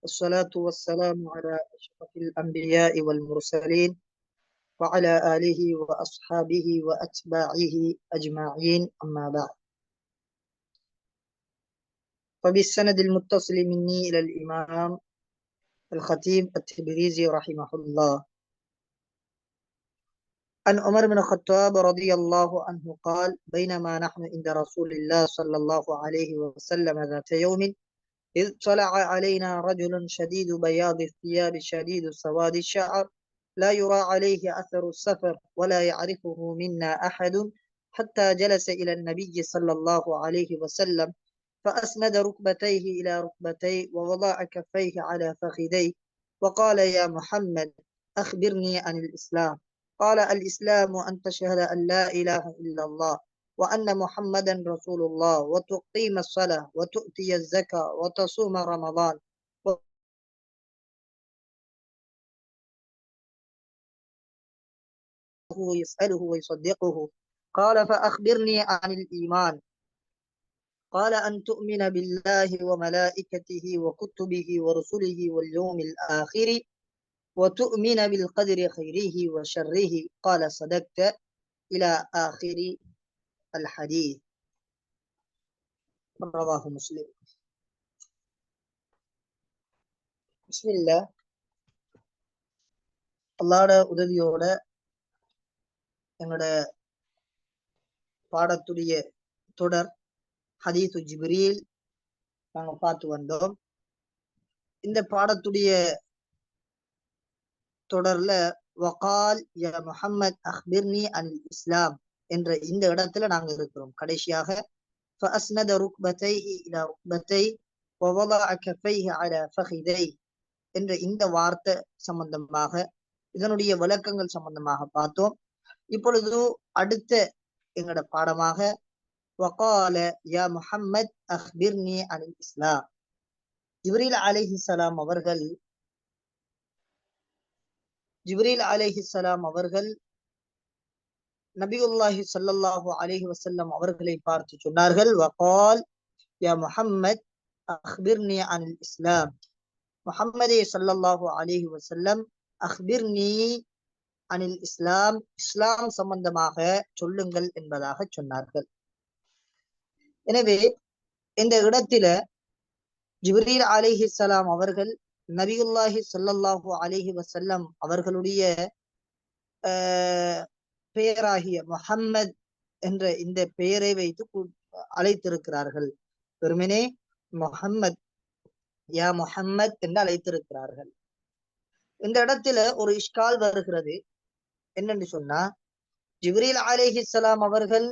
والصلاة والسلام على أشرف الأنبياء والمرسلين وعلى آله وأصحابه وأتباعه أجمعين، أما بعد. فبالسند المتصل مني إلى الإمام الخطيب التبريزي رحمه الله عن عمر بن الخطاب رضي الله عنه قال: بينما نحن عند رسول الله صلى الله عليه وسلم ذات يوم إذ طلع علينا رجل شديد بياض الثياب شديد سواد الشعر لا يرى عليه أثر السفر ولا يعرفه منا أحد، حتى جلس إلى النبي صلى الله عليه وسلم فأسند ركبتيه إلى ركبتيه ووضع كفيه على فخذيه وقال: يا محمد أخبرني عن الإسلام. قال: الإسلام أن تشهد أن لا إله إلا الله وأن محمدا رسول الله وتقيم الصلاة وتؤتي الزكاة وتصوم رمضان يسأله ويصدقه. قال: فأخبرني عن الإيمان. قال: أن تؤمن بالله وملائكته وكتبه ورسله واليوم الآخر وتؤمن بالقدر خيره وشره. قال: صدقت، إلى آخر الحديث. رواه مسلم. பிஸ்மில்லா. அல்லாஹ்வோட உதவியோட என்னோட பாடத்துடைய தொடர் ஹதீஸு ஜிப்ரீல் நாங்க பார்த்து வந்தோம். இந்த பாடத்துடைய தொடர்ல வகால் யா முஹம்மத் அக்பிர்னி அனில் இஸ்லாம் என்ற இந்த இடத்துல நாங்க இருக்கிறோம். கடைசியாக فأسند ركبتيه إلى ركبتيه ووضع كفيه على فخذيه என்ற இந்த வார்த்தை சம்பந்தமாக இதனுடைய விளக்கங்கள் சம்பந்தமாக பார்த்தோம். இப்பொழுது அடுத்த எங்களோட பாடமாக வகால யா முஹம்மத் அக்பிர்னி அனில் இஸ்லாம். ஜிப்ரீல் அலைஹிஸ்ஸலாம் அவர்கள் நபியுல்லாஹி ஸல்லல்லாஹு அலைஹி வஸல்லம் அவர்களை பார்த்து சொன்னார்கள்: வகால் யா முஹம்மத் அக்பிர்னி அனில் இஸ்லாம். முஹம்மதே ஸல்லல்லாஹு அலைஹி வஸல்லம் அக்பிர்னி அனில் இஸ்லாம், இஸ்லாம் சம்பந்தமாக சொல்லுங்கள் என்பதாக சொன்னார்கள். எனவே இந்த இடத்தில ஜிப்ரீல் அலைஹிஸ்ஸலாம் அவர்கள் நபியுல்லாஹி ஸல்லல்லாஹு அலைஹி வஸல்லம் அவர்களுடைய பெயராகிய முஹம்மத் என்ற இந்த பெயரை வைத்து அழைத்திருக்கிறார்கள். வெறுமனே முஹம்மத், யா முஹம்மத் என்று அழைத்திருக்கிறார்கள். இந்த இடத்துல ஒரு இஷ்கால் வருகிறது. என்னன்னு சொன்னா, ஜிப்ரீல் அலைஹிஸ்ஸலாம் அவர்கள்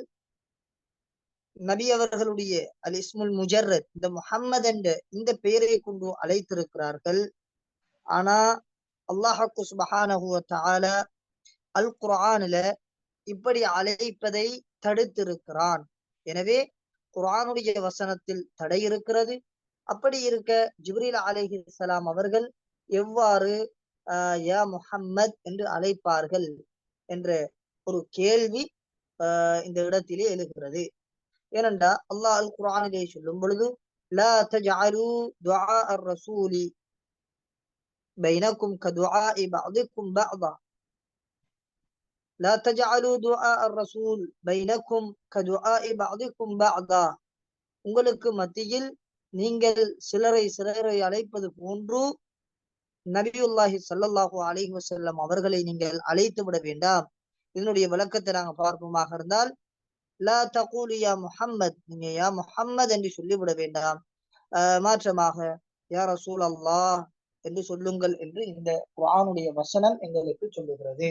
நபி அவர்களுடைய அல் இஸ்முல் முஜர்ரத் இந்த முஹம்மத் என்ற இந்த பெயரை கொண்டு அழைத்திருக்கிறார்கள். ஆனா அல்லாஹ் சுப்ஹானஹு வ தஆலா அல் குர்ஆன்ல இப்படி அழைப்பதை தடுத்திருக்கிறான். எனவே குர்ஆனுடைய வசனத்தில் தடை இருக்கிறது. அப்படி இருக்க ஜிப்ரீல் அலைஹிஸ்ஸலாம் அவர்கள் எவ்வாறு யா முஹம்மத் என்று அழைப்பார்கள் என்ற ஒரு கேள்வி இந்த இடத்திலே எழுகிறது. ஏனென்றா அல்லாஹ் அல் குர்ஆனிலே சொல்லும் பொழுது லா தஜஅலு துஆ ar-ரசூலி பைனக்கும் கதுஆஇ பஅதிக்கும் பஅதா லா தஜஅலு துஆ ar-ரசூல் பைனக்கும் கதுஆஇ பஅதிக்கும் பஅதா. உங்களுக்கு மத்தியில் நீங்கள் சிலரை அழைப்பது போன்று நபியுல்லாஹி ஸல்லல்லாஹு அலைஹி வஸல்லம் அவர்களை நீங்கள் அழைத்து விட வேண்டாம். இதனுடைய விளக்கத்தை நாங்க பார்ப்போமாக இருந்தால், லா தகூலு யா முஹம்மத், நீங்க யா முஹம்மத் என்று சொல்லிவிட வேண்டாம். மாற்றமாக யா ரசூல் அல்லாஹ் என்று சொல்லுங்கள் என்று இந்த குர்ஆனுடைய வசனம் எங்களுக்கு சொல்லுகிறது.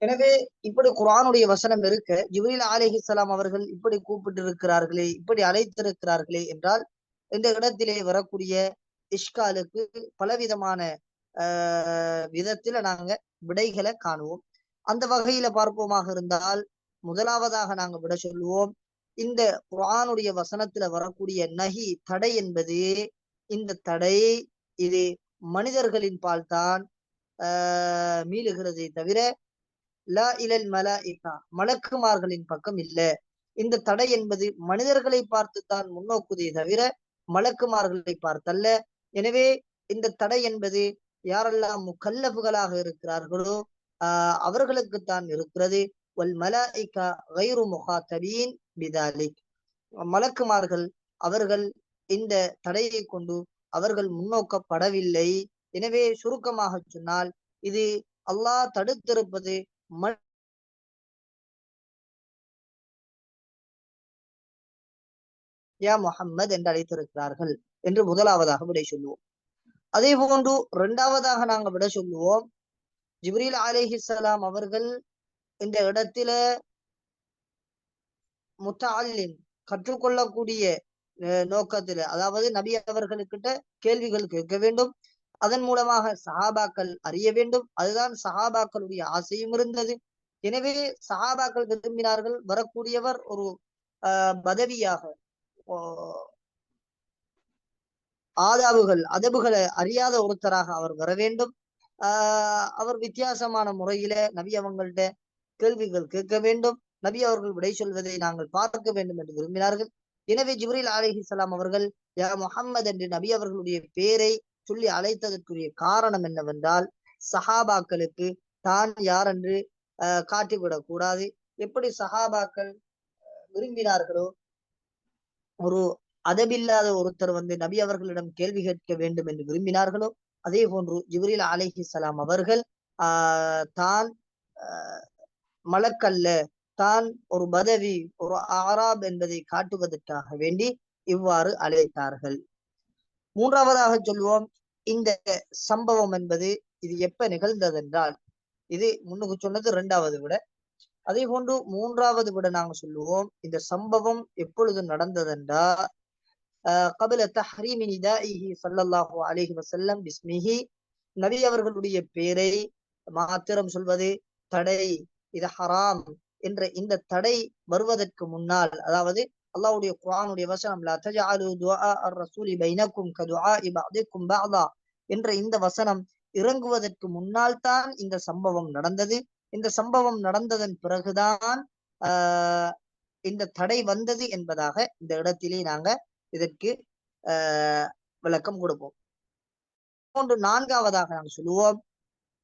எனவே இப்படி குர்ஆனுடைய வசனம் இருக்க ஜிப்ரீல் அலைஹிஸ்ஸலாம் அவர்கள் இப்படி கூப்பிட்டு இருக்கிறார்களே, இப்படி அழைத்திருக்கிறார்களே என்றால் இந்த இடத்திலே வரக்கூடிய இஷ்காலுக்கு பலவிதமான விதத்துல நாங்க விடைகளை காணுவோம். அந்த வகையில பார்ப்போமாக இருந்தால், முதலாவதாக நாங்க விட சொல்லுவோம், இந்த குர்ஆனுடைய வசனத்துல வரக்கூடிய நஹி தடை என்பது, இந்த தடை இது மனிதர்களின் பால் தான் மீளுகிறதே தவிர லா இலல் மலாயிகா மலக்குமார்களின் பக்கம் இல்ல. இந்த தடை என்பது மனிதர்களை பார்த்துத்தான் முன்னோக்குதே தவிர மலக்குமார்களை பார்த்தல்ல. எனவே இந்த தடை என்பது யாரெல்லாம் முக்கல்லபுகளாக இருக்கிறார்களோ அவர்களுக்குத்தான் இருக்கிறது. வல் மலாயிகா கைரு முகாத்தபீன் பிதாலிக், மலக்குமார்கள் அவர்கள் இந்த தடையை கொண்டு அவர்கள் முன்னோக்கப்படவில்லை. எனவே சுருக்கமாக சொன்னால் இது அல்லாஹ் தடுத்திருப்பது யா முஹம்மது என்று அழைத்திருக்கிறார்கள் என்று முதலாவதாக விடை சொல்லுவோம். அதே போன்று இரண்டாவதாக நாங்கள் விட சொல்லுவோம், ஜிப்ரீல் அலைஹிஸ்ஸலாம் அவர்கள் இந்த இடத்தில முத்தஅல்லிம் கற்றுக்கொள்ளக்கூடிய நோக்கத்தில், அதாவது நபி அவர்களுக்கிட்ட கேள்விகள் கேட்க வேண்டும், அதன் மூலமாக சஹாபாக்கள் அறிய வேண்டும், அதுதான் சஹாபாக்களுடைய ஆசையும் இருந்தது. எனவே சஹாபாக்கள் விரும்பினார்கள் வரக்கூடியவர் ஒரு பதவியாக அதபுகளை அறியாத ஒருத்தராக அவர் வர வேண்டும். அவர் வித்தியாசமான முறையில நபி அவங்கள்ட்ட கேள்விகள் கேட்க வேண்டும், நபி அவர்கள் விடை சொல்வதை நாங்கள் பார்க்க வேண்டும் என்று விரும்பினார்கள். எனவே ஜிப்ரீல் அலைஹிஸ்ஸலாம் அவர்கள் யா முஹம்மது என்று நபி அவர்களுடைய பேரை சொல்லி அழைத்ததற்குரிய காரணம் என்னவென்றால், சஹாபாக்களுக்கு தான் யார் என்று காட்டிவிடக் கூடாது. எப்படி சஹாபாக்கள் விரும்பினார்களோ, ஒரு அதபில்லாத ஒருத்தர் நபி அவர்களிடம் கேள்வி கேட்க வேண்டும் என்று விரும்பினார்களோ, அதே போன்று ஜிப்ரீல் அலைஹிஸ்ஸலாம் அவர்கள் தான் மலக்கல்ல, தான் ஒரு பதவி, ஒரு ஆராப் என்பதை காட்டுவதற்காக வேண்டி இவ்வாறு அழைத்தார்கள். மூன்றாவதாக சொல்வோம், இந்த சம்பவம் என்பது இது எப்ப நிகழ்ந்ததென்றால், இது முன்னுக்கு சொன்னது இரண்டாவது விட, அதே போன்று மூன்றாவது விட நாங்க சொல்லுவோம், இந்த சம்பவம் எப்பொழுது நடந்ததென்றா قبل تحريم ندائه صلى الله عليه وسلم باسمه, நபி அவர்களுடைய பேரை மாத்திரம் சொல்வது தடை, இது ஹராம் என்ற இந்த தடை வருவதற்கு முன்னால், அதாவது அல்லாஹ்வுடைய குர்ஆனுடைய வசனம் லா தஜஅலு துஆ ar-ரசூலி பைனக்கும் கதுஆஇ பஅதிக்கும் பஅதா என்ற இந்த வசனம் இறங்குவதற்கு முன்னால் தான் இந்த சம்பவம் நடந்தது. இந்த சம்பவம் நடந்ததன் பிறகுதான் இந்த தடை வந்தது என்பதாக இந்த இடத்திலே நாங்க இதற்கு விளக்கம் கொடுப்போம். நான்காவதாக நாங்கள் சொல்லுவோம்,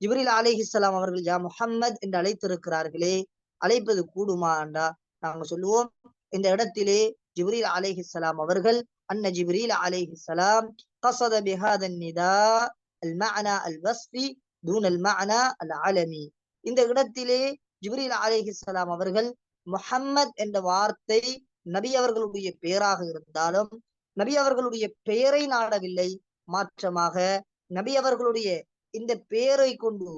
ஜிப்ரீல் அலைஹிஸ்ஸலாம் அவர்கள் யா முஹம்மத் என்று அழைத்திருக்கிறார்களே, அழைப்பது கூடுமா என்றா நாங்கள் சொல்லுவோம், இந்த இடத்திலே ஜிப்ரீல் அலைஹிஸ்ஸலாம் அவர்கள் அன்ன ஜிப்ரீல் அலைஹிஸ்ஸலாம் قصد بهذا النداء المعنى الوصفي دون المعنى العلمي, இந்த இடத்திலே ஜிப்ரீல் அலைஹிஸ்ஸலாம் அவர்கள் முஹம்மத் என்ற வார்த்தை நபி அவர்களுடைய பெயராக இருந்தாலும் நபி அவர்களுடைய பெயரை நாடவில்லை, மாற்றமாக நபி அவர்களுடைய இந்த பெயரை கொண்டு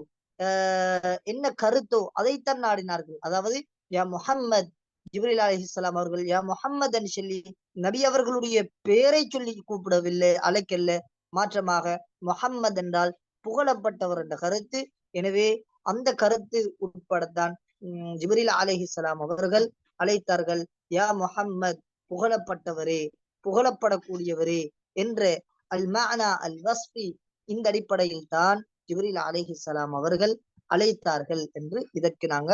என்ன கருத்தோ அதைத்தான் நாடினார்கள். அதாவது யா முஹம்மத், ஜிப்ரீல் அலைஹிஸ்ஸலாம் அவர்கள் யா முஹம்மத் என்று சொல்லி நபி அவர்களுடைய பெயரை சொல்லி கூப்பிடவில்லை, அழைக்கல்ல, மாற்றமாக முஹம்மத் என்றால் புகழப்பட்டவர் என்ற கருத்து. எனவே அந்த கருத்து உட்படத்தான் ஜிப்ரீல் அலைஹிஸ்ஸலாம் அவர்கள் அழைத்தார்கள், யா முஹம்மத், புகழப்பட்டவரே, புகழப்படக்கூடியவரே என்ற அல் மஅனா அல் வஸ்ஃபி, இந்த அடிப்படையில் தான் ஜிப்ரீல் அலைஹிஸ்ஸலாம் அவர்கள் அழைத்தார்கள் என்று இதற்கு நாங்க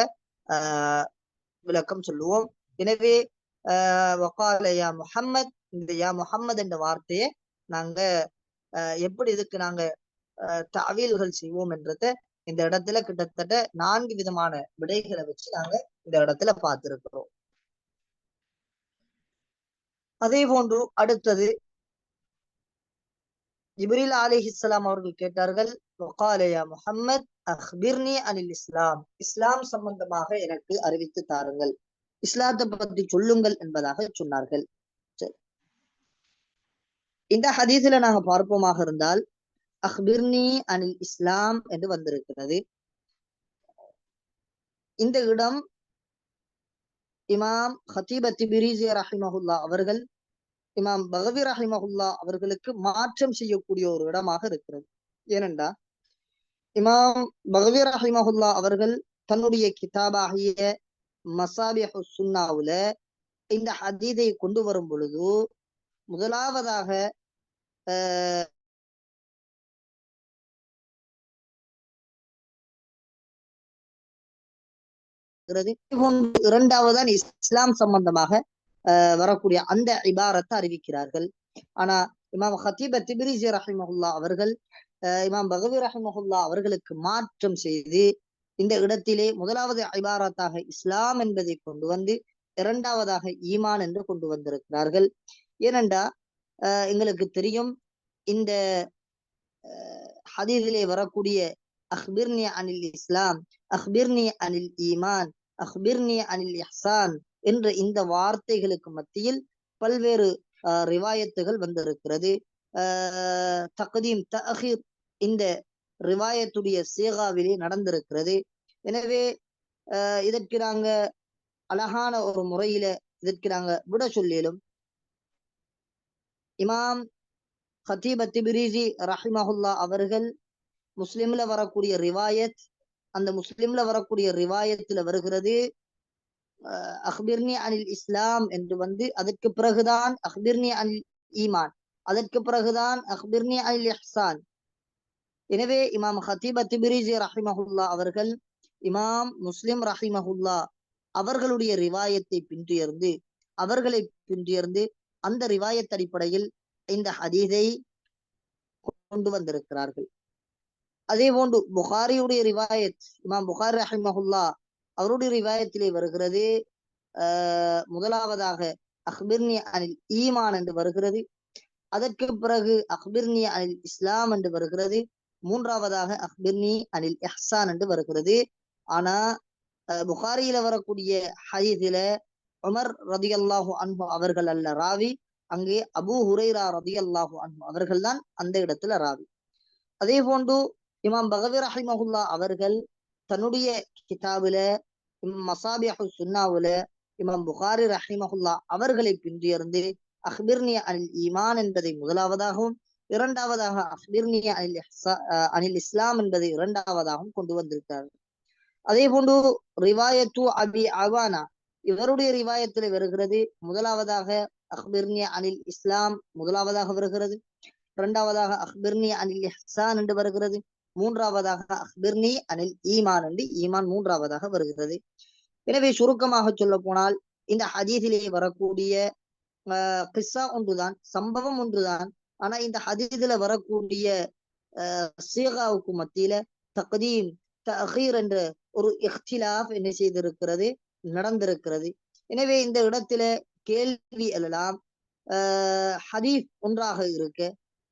விளக்கம் சொல்லுவோம். எனவே வகால யா முஹம்மத், இந்த யா முஹம்மத் என்ற வார்த்தையை நாங்க எப்படி இதுக்கு நாங்க தஅவீல்கள் செய்வோம் என்றத இந்த இடத்துல கிட்டத்தட்ட 4 விதமான விடைகளை வச்சு நாங்க இந்த இடத்துல பார்த்திருக்கிறோம். அதே போன்று அடுத்தது ஜிப்ரீல் அலைஹிஸ்ஸலாம் அவர்கள் கேட்டார்கள், வகால யா முஹம்மத் அக்பிர்னி அனில் இஸ்லாம், இஸ்லாம் சம்பந்தமாக எனக்கு அறிவித்து தாருங்கள், இஸ்லாத்தை பற்றி சொல்லுங்கள் என்பதாக சொன்னார்கள். இந்த ஹதீஸ்ல நாங்க பார்ப்போமாக இருந்தால் அக்பிர்னி அனில் இஸ்லாம் என்று வந்திருக்கிறது. இந்த இடம் இமாம் ஹத்தீப் அத்திபிரிஸி ரஹிமஹுல்லா அவர்கள் இமாம் பகவி ரஹிமஹுல்லா அவர்களுக்கு மாற்றம் செய்யக்கூடிய ஒரு இடமாக இருக்கிறது. ஏனென்றா இமாம் பகவி ரஹிமஹுல்லா அவர்கள் தன்னுடைய கிதாபாகிய மசாபிஹு சுன்னாவுல இந்த ஹதீதை கொண்டு வரும் பொழுது முதலாவதாக இரண்டாவதுதான் இஸ்லாம் சம்பந்தமாக வரக்கூடிய அந்த இபாரத்தை அறிவிக்கிறார்கள். ஆனா இமாம் ஹத்தீப் அத்திபிரிசி ரஹிமஹுல்லா அவர்கள் இமாம் பகவி ரஹிமஹுல்லா அவர்களுக்கு மாற்றம் செய்து இந்த இடத்திலே முதலாவது இபாரத்தாக இஸ்லாம் என்பதை கொண்டு வந்து இரண்டாவதாக ஈமான் என்று கொண்டு வந்திருக்கிறார்கள். ஏனென்றா எங்களுக்கு தெரியும் இந்த ஹதீஸிலே வரக்கூடிய அஹ்பிர்னி அனில் இஸ்லாம், அஹ்பிர்னி அனில் ஈமான், அஹ்பிர்னி அனில் இஹ்சான் என்ற இந்த வார்த்தைகளுக்கு மத்தியில் பல்வேறு ரிவாயத்துகள் வந்திருக்கிறது. தக்தீம் தஅஹீர் இந்த ரிவாயத்துடைய சீகாவிலே நடந்திருக்கிறது. எனவே இதற்கு நாங்க அழகான ஒரு முறையில இதற்கு நாங்க விட சொல்லிலும் இமாம் ஹத்தீப் அத்திபிரிசி ரஹிமஹுல்லா அவர்கள் முஸ்லிம்ல வரக்கூடிய ரிவாயத், அந்த முஸ்லிம்ல வரக்கூடிய ரிவாயத்துல வருகிறது அஹ்பிர்னி அனில் இஸ்லாம் என்று வந்து அதற்கு பிறகுதான் அஹ்பிர்னி அனில் ஈமான், அதற்கு பிறகுதான் அஹ்பிர்னி அனில் இஹ்சான். எனவே இமாம் ஹத்தீப் அத்திபிரிசி ரஹிமஹுல்லா அவர்கள் இமாம் முஸ்லிம் ரஹிமஹுல்லா அவர்களுடைய ரிவாயத்தை பின்துயர்ந்து அவர்களை பின்துயர்ந்து அந்த ரிவாயத் அடிப்படையில் இந்த ஹதீஸை கொண்டு வந்திருக்கிறார்கள். அதே போன்று புகாரியுடைய ரிவாயத், இமாம் புகாரி ரஹிமஹுல்லா அவருடைய ரிவாயத்திலே வருகிறது முதலாவதாக அஹ்பிர்னி அனில் ஈமான் என்று வருகிறது. அதற்கு பிறகு அஹ்பிர்னி அனில் இஸ்லாம் என்று வருகிறது. மூன்றாவதாக அஹ்பிர்னி அனில் இஹ்சான் என்று வருகிறது. ஆனா புகாரியில வரக்கூடிய ஹதீஸில உமர் ரதியல்லாஹு அன்ஹு அவர்கள் அல்ல ராவி, அங்கே அபூ ஹுரைரா ரதியல்லாஹு அன்ஹு அவர்கள் தான் அந்த இடத்துல ராவி. அதே போன்று இமாம் பகவி ரஹிமஹுல்லா அவர்கள் தன்னுடைய கிதாபுல மசாபிஹு சுன்னாவுல இமாம் புகாரி ரஹிமஹுல்லா அவர்களை பின்துயர்ந்து அஹ்பிர்னி அனில் ஈமான் என்பதை முதலாவதாகவும் இரண்டாவதாக அஹ்பிர்னி அனில் இஸ்லாம் என்பதை இரண்டாவதாகவும் கொண்டு வந்திருக்கிறார்கள். அதே போன்று ரிவாயத்து அபி அவானா இவருடைய ரிவாயத்தில் வருகிறது முதலாவதாக அஹ்பிர்னி அனில் இஸ்லாம் முதலாவதாக வருகிறது. இரண்டாவதாக அஹ்பிர்னி அனில் இஹ்சான் என்று வருகிறது. மூன்றாவதாக அஹ்பிர்னி அனில் ஈமான் என்று ஈமான் மூன்றாவதாக வருகிறது. எனவே சுருக்கமாக சொல்ல போனால் இந்த ஹதீஸிலே வரக்கூடிய கிஸ்ஸா ஒன்றுதான், சம்பவம் ஒன்றுதான். ஆனா இந்த ஹதீஸில வரக்கூடிய சீகாவுக்கு மத்தியில தக்தீம் தஅகீர் என்ற ஒரு இஹ்திலாஃப் என்ன செய்திருக்கிறது, நடந்திருக்கிறது. எனவே இந்த இடத்துல கேள்வி எழலாம், ஹதீஸ் ஒன்றாக இருக்க,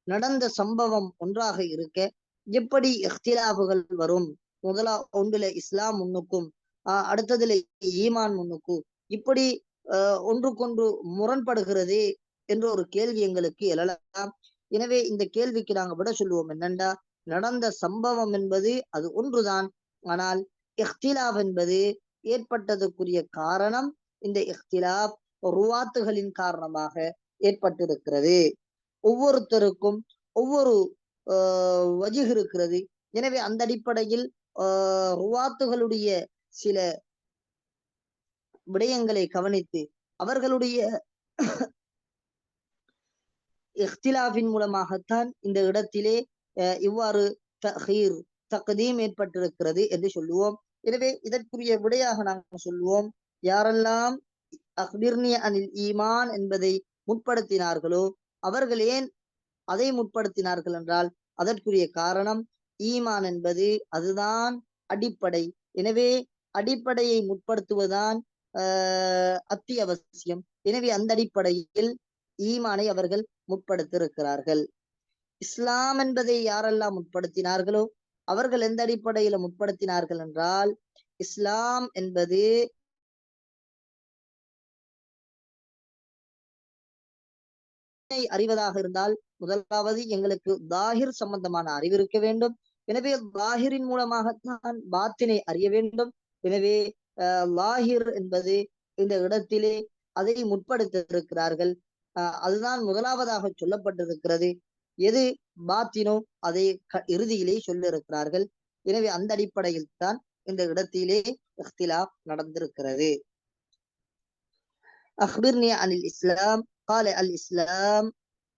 நடந்த சம்பவம் ஒன்றாக இருக்க எப்படி இஹ்திலாஃபுகள் வரும்? ஒன்றுல இஸ்லாம் முன்னுக்கும் அடுத்ததுல ஈமான் முன்னுக்கும் இப்படி ஒன்றுக்கொன்று முரண்படுகிறது என்ற ஒரு கேள்வி எங்களுக்கு எழலாம். எனவே இந்த கேள்விக்கு நாங்க விட சொல்லுவோம் என்னண்டா, நடந்த சம்பவம் என்பது அது ஒன்றுதான். ஆனால் இஹ்திலாப் என்பது ஏற்பட்டதுக்குரிய காரணம் இந்த இஹ்திலாப் ருவாத்துகளின் காரணமாக ஏற்பட்டிருக்கிறது. ஒவ்வொருத்தருக்கும் ஒவ்வொரு வஜிஹ் இருக்கிறது. எனவே அந்த அடிப்படையில் ருவாத்துகளுடைய சில விடயங்களை கவனித்து அவர்களுடைய இஹ்திலாஃபின் மூலமாகத்தான் இந்த இடத்திலே இவ்வாறு தஹீர் தக்தீம் ஏற்பட்டிருக்கிறது என்று சொல்லுவோம். எனவே இதற்குரிய விடையாக நாங்கள் சொல்லுவோம், யாரெல்லாம் அஹ்பிர்னி அனில் ஈமான் என்பதை முற்படுத்தினார்களோ அவர்கள் ஏன் அதை முற்படுத்தினார்கள் என்றால் அதற்குரிய காரணம் ஈமான் என்பது அதுதான் அடிப்படை. எனவே அடிப்படையை முற்படுத்துவதுதான் அத்தியாவசியம். எனவே அந்த அடிப்படையில் ஈமானை அவர்கள் முற்படுத்தியிருக்கிறார்கள். இஸ்லாம் என்பதை யாரெல்லாம் முற்படுத்தினார்களோ அவர்கள் எந்த அடிப்படையில முற்படுத்தினார்கள் என்றால் இஸ்லாம் என்பது அறிவதாக இருந்தால் முதலாவது எங்களுக்கு தாஹிர் சம்பந்தமான அறிவு இருக்க வேண்டும். எனவே தாஹிரின் மூலமாகத்தான் பாத்தினை அறிய வேண்டும். எனவே லாஹிர் என்பது இந்த இடத்திலே அதை முற்படுத்தியிருக்கிறார்கள். அதுதான் முதலாவதாக சொல்லப்பட்டிருக்கிறது. எது பாத்தினோ அதை இறுதியிலே சொல்லியிருக்கிறார்கள். எனவே அந்த அடிப்படையில் தான் இந்த இடத்திலே இஹ்திலாஃப் நடந்திருக்கிறது. அக்பிர்னி அனில் இஸ்லாம் قال الإسلام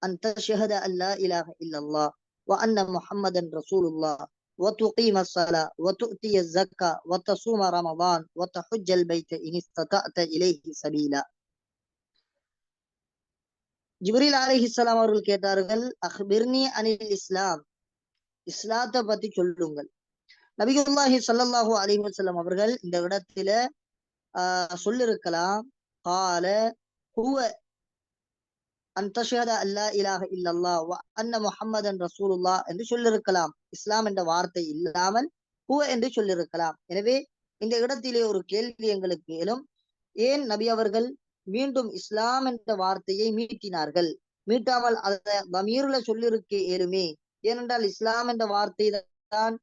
أن تشهد أن لا إله إلا الله وأن محمدا رسول الله وتقيم الصلاة وتؤتي الزكاة وتصوم رمضان وتحج البيت إن استطعت إليه سبيلا. ஜிப்ரீல் அலைஹிஸ்ஸலாம் அவர்கள் கேட்டார்கள், அக்பிர்னி அனில் இஸ்லாம், இஸ்லாத்தை பத்தி சொல்லுங்கள். நபியுல்லாஹி ஸல்லல்லாஹு அலைஹி வஸல்லம் அவர்கள் இந்த இடத்துல சொல்லிருக்கலாம், கால ஹுவ அன் தஷ்ஹத அல்லா இலாஹ இல்லல்லாஹ் வ அன்ன முஹம்மதன் ரசூலுல்லாஹ் என்று சொல்லிருக்கலாம். இஸ்லாம் என்ற வார்த்தை இல்லாமல் ஹுவ என்று சொல்லிருக்கலாம். எனவே இந்த இடத்திலே ஒரு கேள்வி எங்களுக்கு எழும், ஏன் நபி அவர்கள் மீண்டும் இஸ்லாம் என்ற வார்த்தையை மீட்டினார்கள்? மீட்டாமல் அதை தமீர்ல சொல்லிருக்க ஏழுமே. ஏனென்றால் இஸ்லாம் என்ற வார்த்தை தான்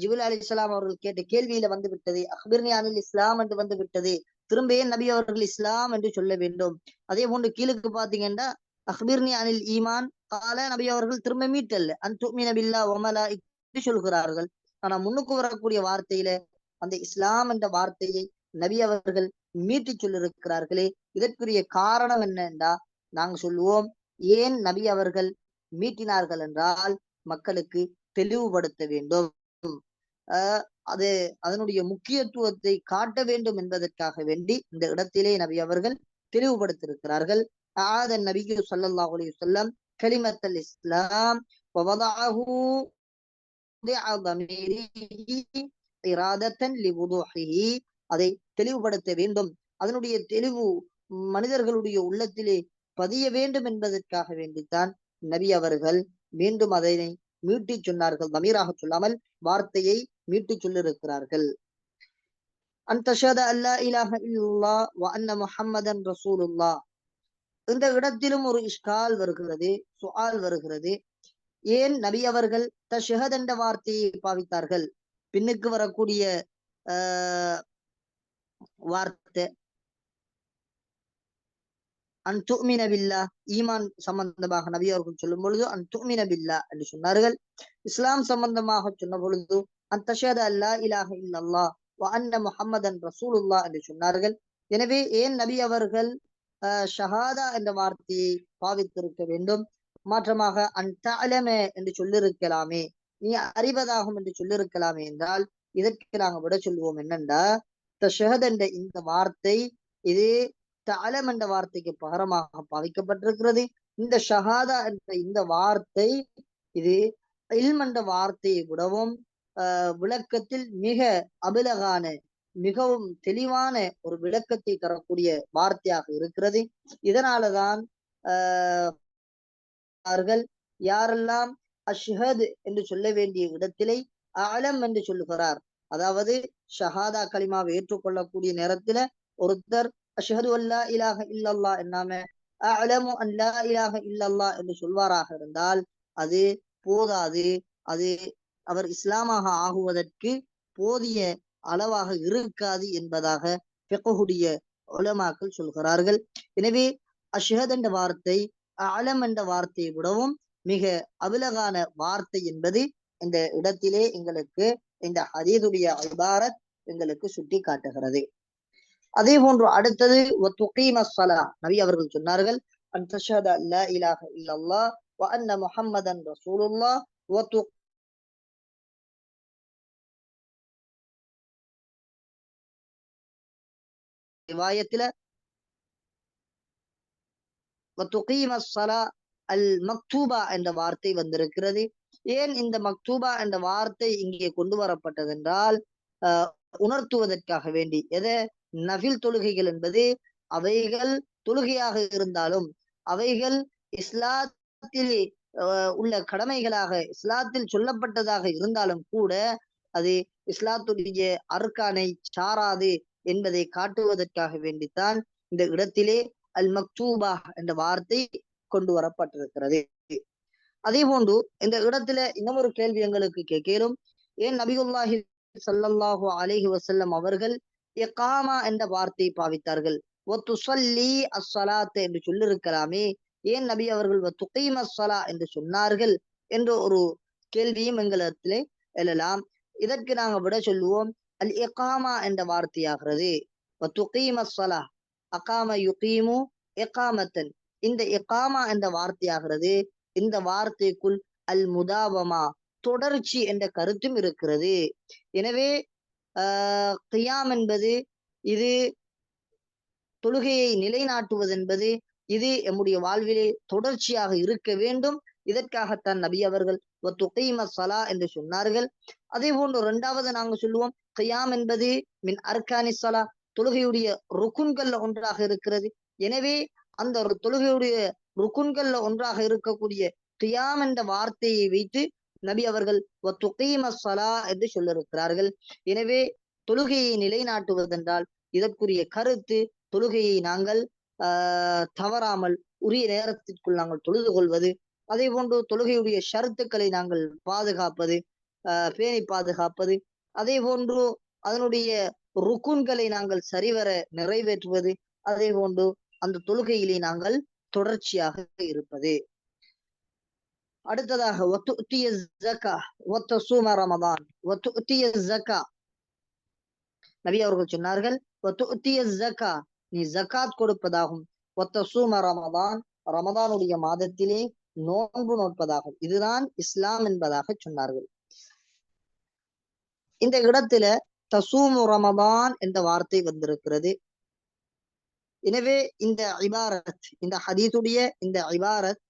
ஜிப்ரீல் அலைஹிஸ்ஸலாம் அவர்கள் கேட்ட கேள்வியில வந்து விட்டது. அக்பிர்னி அனில் இஸ்லாம் என்று வந்து விட்டது. திரும்ப ஏன் நபி அவர்கள் இஸ்லாம் என்று சொல்ல வேண்டும்? அதே போன்று கீழுக்கு பாத்தீங்கன்னா அக்பிர்னி அனில் ஈமான் கால நபி அவர்கள் திரும்ப மீட்டல்ல, அன் துமின பில்லாஹ் வ மலாயிகத்திஹி சொல்கிறார்கள். ஆனா முன்னுக்கு வரக்கூடிய வார்த்தையில அந்த இஸ்லாம் என்ற வார்த்தையை நபி அவர்கள் மீட்டி சொல்லிருக்கிறார்களே, இதற்குரிய காரணம் என்னன்னா நாங்க சொல்லுவோம், ஏன் நபி அவர்கள் மீட்டினார்கள் என்றால் மக்களுக்கு தெளிவுபடுத்த வேண்டும். அது அதனுடைய முக்கியத்துவத்தை காட்ட வேண்டும் என்பதற்காக வேண்டி இந்த இடத்திலே நபி அவர்கள் தெளிவுபடுத்தியிருக்கிறார்கள். ஆத நபியு ஸல்லல்லாஹு அலைஹி வஸல்லம் கலிமத்தல் இஸ்லாம் வவதஅஹு இராதத்தன் லிவுதுஹிஹி, அதை தெளிவுபடுத்த வேண்டும். அதனுடைய தெளிவு மனிதர்களுடைய உள்ளத்திலே பதிய வேண்டும் என்பதற்காக வேண்டித்தான் நபி அவர்கள் மீண்டும் அதனை மீட்டி சொன்னார்கள். தமீராக சொல்லாமல் வார்த்தையை மீட்டி சொல்லிருக்கிறார்கள். அன் தஷஹத அல்லா இலாஹ இல்லல்லாஹ் வ அன்ன முஹம்மதன் ரசூலுல்லாஹ். இந்த இடத்திலும் ஒரு இஷ்கால் வருகிறது, சுஆல் வருகிறது. ஏன் நபி அவர்கள் தஷஹத் என்ற வார்த்தையை பாவித்தார்கள்? பின்னுக்கு வரக்கூடிய வார்த்தை அன் துமின பில்லா, ஈமான் சம்பந்தமாக நபி அவர்கள் சொல்லும் பொழுது அன் துமின பில்லா என்று சொன்னார்கள். இஸ்லாம் சம்பந்தமாக சொன்ன பொழுது அன் தஷஹத அல்லா இலாஹ இல்லல்லாஹ் வ அன்ன முஹம்மதன் ரசூலுல்லாஹ் என்று சொன்னார்கள். எனவே ஏன் நபி அவர்கள் ஷஹாதா என்ற வார்த்தையை பாவித்திருக்க வேண்டும்? மாற்றமாக அன் தஅலம என்று சொல்லிருக்கலாமே, நீ அறிவதாகும் என்று சொல்லிருக்கலாமே என்றால் இதற்கு நாங்க விட சொல்லுவோம் என்னண்டா, தஷஹத் என்ற இந்த வார்த்தை இது தஅலம் என்ற வார்த்தைக்கு பகரமாக பாவிக்கப்பட்டிருக்கிறது. இந்த ஷஹாதா என்ற இந்த வார்த்தை இது இல்ம் என்ற வார்த்தையை விடவும் விளக்கத்தில் மிக அபிலகான, மிகவும் தெளிவான ஒரு விளக்கத்தை தரக்கூடிய வார்த்தையாக இருக்கிறது. இதனாலதான் யாரெல்லாம் அஷ்ஹத் என்று சொல்ல வேண்டிய இடத்திலே அலம் என்று சொல்லுகிறார், அதாவது ஷஹாதா கலிமாவை ஏற்றுக்கொள்ளக்கூடிய நேரத்துல ஒருத்தர் அஷ்ஹது அல்லா இலாஹ இல்லல்லா என்னாம அலமு அல்லா இலாஹ இல்லல்லா என்று சொல்வாராக இருந்தால் அது போதாது. அது அவர் இஸ்லாமாக ஆகுவதற்கு போதிய அளவாக இருக்காது என்பதாக ஃபிக்ஹுடைய உலமாக்கள் சொல்கிறார்கள். எனவே அஷ்ஹத் என்ற வார்த்தை அலம் என்ற வார்த்தையை விடவும் மிக அபிலகான வார்த்தை என்பது இந்த இடத்திலே எங்களுக்கு இந்த ஹதீதுடைய இபாரத் எங்களுக்கு சுட்டி காட்டுகிறது. அதே போன்று அடுத்தது நபி அவர்கள் சொன்னார்கள், அன் தஷ்ஹத அல்லா இலாஹ இல்லல்லாஹ் வ அன்ன முஹம்மதன் ரசூலுல்லாஹ் வ ரிவாயத்தில அல் மக்தூபா என்ற வார்த்தை வந்திருக்கிறது. ஏன் இந்த மக்தூபா என்ற வார்த்தை இங்கே கொண்டு வரப்பட்டது என்றால் உணர்த்துவதற்காக வேண்டி. எதை? நஃபில் தொழுகைகள் என்பது அவைகள் தொழுகையாக இருந்தாலும் அவைகள் இஸ்லாத்திலே உள்ள கடமைகளாக இஸ்லாத்தில் சொல்லப்பட்டதாக இருந்தாலும் கூட அது இஸ்லாத்துடைய அர்கானை சாராது என்பதை காட்டுவதற்காக வேண்டித்தான் இந்த இடத்திலே அல் மக்தூபா என்ற வார்த்தை கொண்டு வரப்பட்டிருக்கிறது. அதே போன்று இந்த இடத்துல இன்னும் ஒரு கேள்வி எங்களுக்கு கேட்கிறோம், ஏன் நபியுல்லாஹி ஸல்லல்லாஹு அலைஹி வஸல்லம் அவர்கள் இகாமா என்ற வார்த்தையை பாவித்தார்கள்? வத்துஸல்லி அஸ்ஸலாத் என்று சொல்லிருக்கலாமே, ஏன் நபி அவர்கள் வத்துகீம ஸலா என்று சொன்னார்கள் என்ற ஒரு கேள்வியும் எங்களிடத்திலே எழலாம். இதற்கு நாங்க விட சொல்லுவோம், அல் இகாமா என்ற வார்த்தையாகிறது. வத்துகீம ஸலா, அகாம யுகீமு இகாமத்தன், இந்த இகாமா என்ற வார்த்தையாகிறது. இந்த வார்த்தைக்குள் அல் முதாவமா, தொடர்ச்சி என்ற கருத்தும் இருக்கிறது. எனவே கியாம் என்பது இது தொழுகையை நிலைநாட்டுவது என்பது இது எம்முடைய வாழ்விலே தொடர்ச்சியாக இருக்க வேண்டும். இதற்காகத்தான் நபி அவர்கள் சலா என்று சொன்னார்கள். அதே போன்று இரண்டாவது நாங்க சொல்லுவோம் கியாம் என்பது மின் அர்கானி சலா, தொழுகையுடைய ருக்குன்கள்ல ஒன்றாக இருக்கிறது. எனவே அந்த தொழுகையுடைய ருக்குன்கள்ல ஒன்றாக இருக்கக்கூடிய கியாம் என்ற வார்த்தையை வைத்து நபி அவர்கள் சலா என்று சொல்லியிருக்கிறார்கள். எனவே தொழுகையை நிலைநாட்டுவதென்றால் இதற்குரிய கருத்து தொழுகையை நாங்கள் தவறாமல் உரிய நேரத்திற்குள் நாங்கள் தொழுது கொள்வது, அதே போன்று தொழுகையுடைய ஷரத்துக்களை நாங்கள் பாதுகாப்பது, பேணி பாதுகாப்பது, அதே போன்று அதனுடைய ருக்குன்களை நாங்கள் சரிவர நிறைவேற்றுவது, அதே போன்று அந்த தொழுகையிலே நாங்கள் தொடர்ச்சியாக இருப்பது. அடுத்ததாக ரமதான் நபி அவர்கள் சொன்னார்கள் நீ ஜகாத் கொடுப்பதாகும், ரமதான் ரமதானுடைய மாதத்திலே நோன்பு நோட்பதாகும். இதுதான் இஸ்லாம் என்பதாக சொன்னார்கள். இந்த இடத்துல தசூமு ரமதான் என்ற வார்த்தை வந்திருக்கிறது. எனவே இந்த இபாரத், இந்த ஹதீஸுடைய இந்த இபாரத்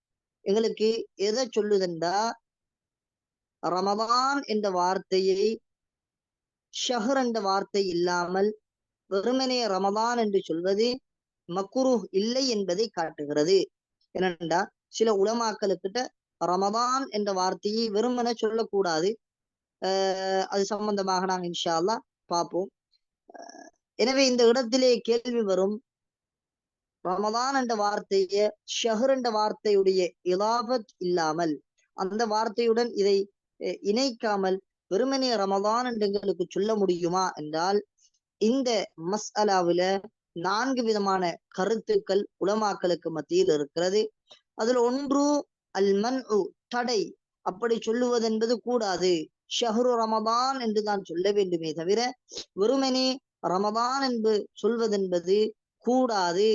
எங்களுக்கு எதை சொல்லுதென்றா, ரமதான் என்ற வார்த்தையை ஷஹர் என்ற வார்த்தை இல்லாமல் வெறுமனே ரமதான் என்று சொல்வது மக்ரூஹ் இல்லை என்பதை காட்டுகிறது. என்னண்டா சில உலமாக்களுக்கிட்ட ரமதான் என்ற வார்த்தையை வெறுமனே சொல்லக்கூடாது. அது சம்பந்தமாக நாங்கள் இன்ஷா அல்லாஹ் பார்ப்போம். எனவே இந்த இடத்திலே கேள்வி வரும், ரமதான் என்ற வார்த்தையை ஷஹர் என்ற வார்த்தையுடைய இலாபத் இல்லாமல், அந்த வார்த்தையுடன் இதை இணைக்காமல் வெறுமனே ரமதான் என்று எங்களுக்கு சொல்ல முடியுமா என்றால், இந்த மஸ்அலாவில 4 விதமான கருத்துக்கள் உலமாக்களுக்கு மத்தியில் இருக்கிறது. அதில் ஒன்று அல் மன்உ, தடை. அப்படி சொல்லுவது என்பது கூடாது, ஷஹ்ரு ரமதான் என்று தான் சொல்ல வேண்டுமே தவிர வெறுமனே ரமதான் என்று சொல்வதென்பது கூடாது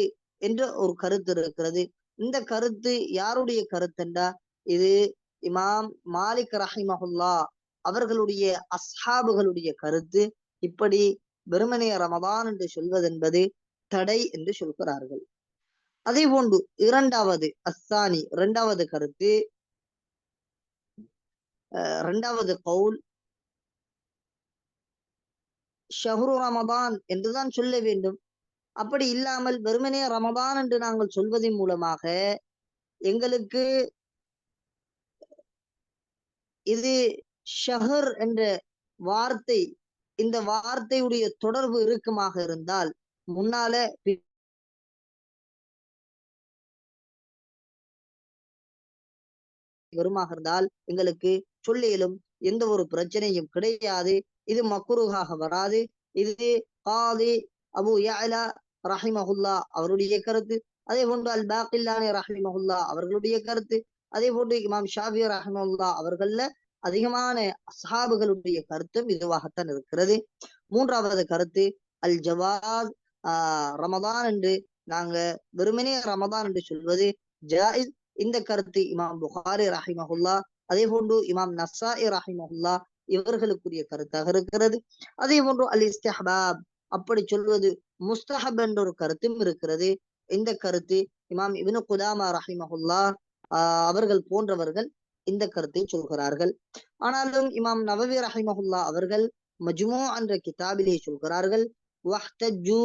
என்ற ஒரு கருத்து இருக்கிறது. இந்த கருத்து யாருடைய கருத்தென்றா, இது இமாம் மாலிக் ரஹிமஹுல்லா அவர்களுடைய அஸ்ஹாபுகளுடைய கருத்து. இப்படி வெறுமனே ரமதான் என்று சொல்வதென்பது தடை என்று சொல்கிறார்கள். அதே போன்று இரண்டாவது அஸ்ஸானி, இரண்டாவது கருத்து, இரண்டாவது கவுல், ஷஹ்ரு ரமதான் என்றுதான் சொல்ல வேண்டும். அப்படி இல்லாமல் வெறுமனே ரமதான் என்று நாங்கள் சொல்வதன் மூலமாக எங்களுக்கு இது ஷஹர் என்ற வார்த்தை, இந்த வார்த்தையுடைய தொடர்பு இருக்குமாக இருந்தால், முன்னால வருமாக இருந்தால் எங்களுக்கு சொல்லியலும் எந்த ஒரு பிரச்சனையும் கிடையாது. இது மக்ரூஹாக வராது. இது காதி அபு யஅலா ரஹிமஹுல்லா அவருடைய கருத்து. அதே போன்று அல் பாக்கில்லானி ரஹிமஹுல்லா அவர்களுடைய கருத்து. அதே போன்று இமாம் ஷாஃபி ரஹிமஹுல்லா அவர்கள்ல அதிகமான அஸ்ஹாபுகளுடைய கருத்தும் இதுவாகத்தான் இருக்கிறது. மூன்றாவது கருத்து அல் ஜவாஸ், ரமதான் என்று நாங்க வெறுமனே ரமதான் என்று சொல்வது ஜாயிஸ். இந்த கருத்து இமாம் புகாரி ரஹிமஹுல்லா, அதே போன்று இமாம் நஸாஇ ரஹிமஹுல்லா இவர்களுக்குரிய கருத்தாக இருக்கிறது. அதே போன்று அல் இஸ்திஹ்பாப், அப்படி சொல்வது முஸ்தஹப் என்ற ஒரு கருத்தும் இருக்கிறது. இந்த கருத்து இமாம் இப்னு குதாமா ரஹிமஹுல்லா அவர்கள் போன்றவர்கள் இந்த கருத்தை சொல்கிறார்கள். ஆனாலும் இமாம் நவவி ரஹிமஹுல்லா அவர்கள் மஜ்மூ என்ற கிதாபிலே சொல்கிறார்கள், வஹ்தஜு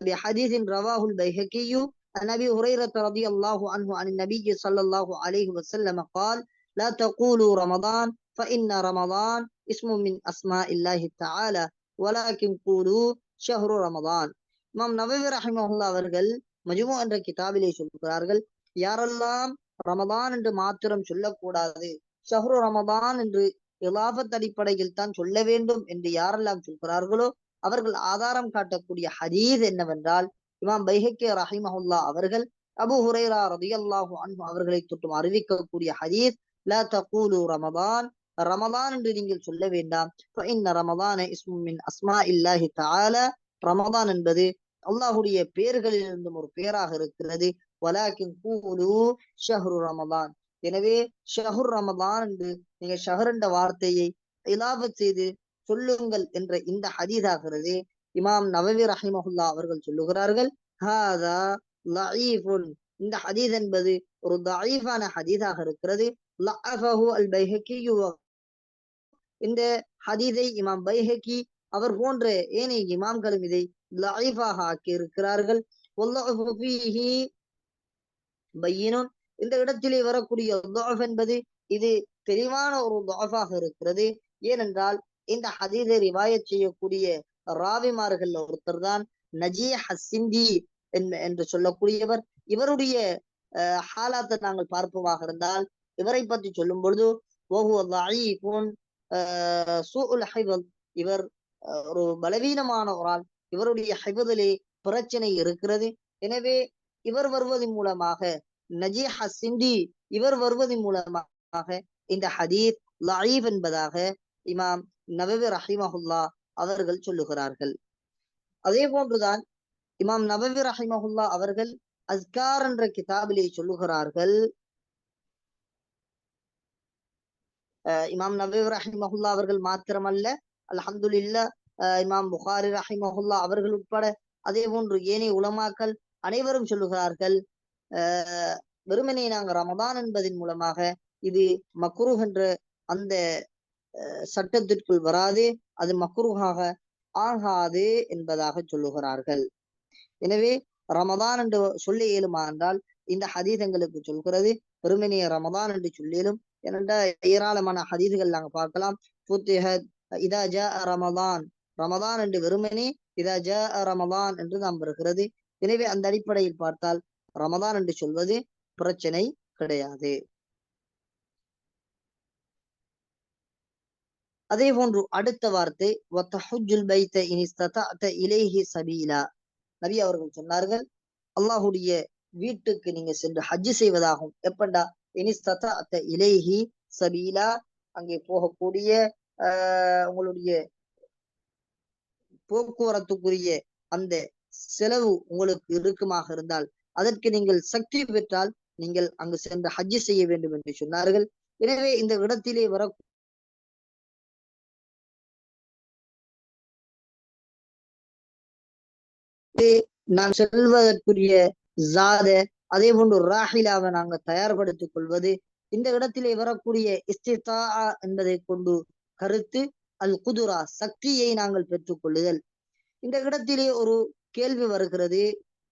பிஹதீஸின் ரவாஹுல் பைஹகியு عن أبي هريرة رضي الله عنه عن النبي صلى الله عليه وسلم قال لا تقولوا رمضان فإن رمضان اسم من أسماء الله تعالى ولكن قولوا شهر رمضان. இமாம் நவவி ரஹிமஹுல்லா அவர்கள் மஜ்மூ என்ற கிதாபிலே சொல்கிறார்கள், யாரெல்லாம் ரமதான் என்று மாத்திரம் சொல்லக்கூடாது, ஷஹ்ரு ரமதான் என்று இலாஃபத் அடிப்படையில் தான் சொல்ல வேண்டும் என்று யாரெல்லாம் சொல்கிறார்களோ அவர்கள் ஆதாரம் காட்டக்கூடிய ஹதீஸ் என்னவென்றால், இமாம் பைஹக்கி ரஹிமஹுல்லா அவர்கள் அபு ஹுரைரா ரலியல்லாஹு அன்ஹு அவர்களை தொட்டும் அறிவிக்கக்கூடிய ஹதீஸ், லா தகூலு ரமதான், ரமதான் என்று நீங்கள் சொல்ல வேண்டாம், ஃபஇன்ன ரமதான இஸ்மும் மின் அஸ்மாஇல்லாஹி தஆலா, ரமதான் என்பது அல்லாஹுடைய பெயர்களில் இருந்தும் ஒரு பெயராக இருக்கிறது. வலாக்கின் கூலு ஷஹ்ரு ரமதான், எனவே ஷஹ்ரு ரமதான் என்று நீங்க ஷஹர் என்ற வார்த்தையை இலாபத் செய்து சொல்லுங்கள் என்ற இந்த ஹதீஸாகிறது. இமாம் நவவி ரஹிமஹுல்லா அவர்கள் சொல்லுகிறார்கள், ஹாதா லஈஃபுன், இந்த ஹதீஸ் என்பது ஒரு தஈஃபான ஹதீஸாக இருக்கிறது. லஅஃபஹு அல் பைஹகி, இந்த ஹதீஸை இமாம் பைஹகி அவர் போன்ற ஏனைய இமாம்களும் இதை லஈஃபாக ஆக்கி இருக்கிறார்கள். வல்லஹு ஃபீஹி பையினுன், இந்த இடத்திலே வரக்கூடிய துஅஃப் என்பது இது தெளிவான ஒரு துஅஃபாக இருக்கிறது. ஏனென்றால் இந்த ஹதீஸை ரிவாயத் செய்யக்கூடிய ராவிமார்கள் ஒருத்தர் தான் நஜீஹ் அஸ்-சிந்தி என்று சொல்லக்கூடியவர். இவருடைய ஹாலாத்தை நாங்கள் பார்ப்பதாக இருந்தால், இவரை பற்றி சொல்லும் பொழுது வஹுவ தஈஃபுன் சூஉல் ஹிஃப்ஸ், இவர் ஒரு பலவீனமான ஒரு ஆள், இவருடைய ஹிஃப்திலே பிரச்சனை இருக்கிறது. எனவே இவர் வருவதன் மூலமாக, நஜீஹ் அஸ்-சிந்தி இவர் வருவதன் மூலமாக இந்த ஹதீஸ் லஈஃப் என்பதாக இமாம் நவவி ரஹிமஹுல்லா அவர்கள் சொல்லுகிறார்கள். அதே போன்றுதான் இமாம் நவவி ரஹிமஹுல்லா அவர்கள் அஸ்கார் என்ற கிதாபிலே சொல்லுகிறார்கள். இமாம் நவவி ரஹிமஹுல்லா அவர்கள் மாத்திரமல்ல, அல்ஹம்துலில்லாஹ் இமாம் புகாரி ரஹிமஹுல்லா அவர்கள் உட்பட அதே போன்று ஏனைய உலமாக்கள் அனைவரும் சொல்லுகிறார்கள், வெறுமனே நாங்கள் ரமதான் என்பதன் மூலமாக இது மக்ரூஹ் என்ற அந்த சட்டத்திற்குள் வராது, அது மக்ரூஹாக ஆகாது என்பதாக சொல்லுகிறார்கள். எனவே ரமதான் என்று சொல்ல இயலுமா என்றால் இந்த ஹதீஸ் எங்களுக்கு சொல்கிறது வெறுமனே ரமதான் என்று சொல்லியலும். ஏனென்றால் ஏராளமான ஹதீதுகள் நாங்கள் பார்க்கலாம். இதா ஜா ரமதான், ரமதான் என்று வெறுமனே இதா ஜா ரமதான் என்று நாம் வருகிறது. எனவே அந்த அடிப்படையில் பார்த்தால் ரமதான் என்று சொல்வது பிரச்சனை கிடையாது. அதே போன்று அடுத்த வார்த்தை வத்தஹுஜ்ஜுல் பைத இன் இஸ்ததஅத இலைஹி சபீலா, நபி அவர்கள் சொன்னார்கள், அல்லாஹுடைய வீட்டுக்கு நீங்க சென்று ஹஜ் செய்வதாகும். எப்பண்டா இன் இஸ்ததஅத இலைஹி சபீலா, அங்கே போகக்கூடிய உங்களுடைய போக்குவரத்துக்குரிய அந்த செலவு உங்களுக்கு இருக்குமாக இருந்தால், அதற்கு நீங்கள் சக்தி பெற்றால் நீங்கள் அங்கு சென்று ஹஜ் செய்ய வேண்டும் என்று சொன்னார்கள். எனவே இந்த இடத்திலே வர நான் செல்வதற்குரிய ஜாத, அதே போன்று ராஹிலாவை நாங்கள் தயார்படுத்திக் கொள்வது, இந்த இடத்திலே வரக்கூடிய இஸ்திதா என்பதை கொண்டு கருத்து அல் குதுரா, சக்தியை நாங்கள் பெற்றுக் கொள்ளுதல். இந்த இடத்திலே ஒரு கேள்வி வருகிறது,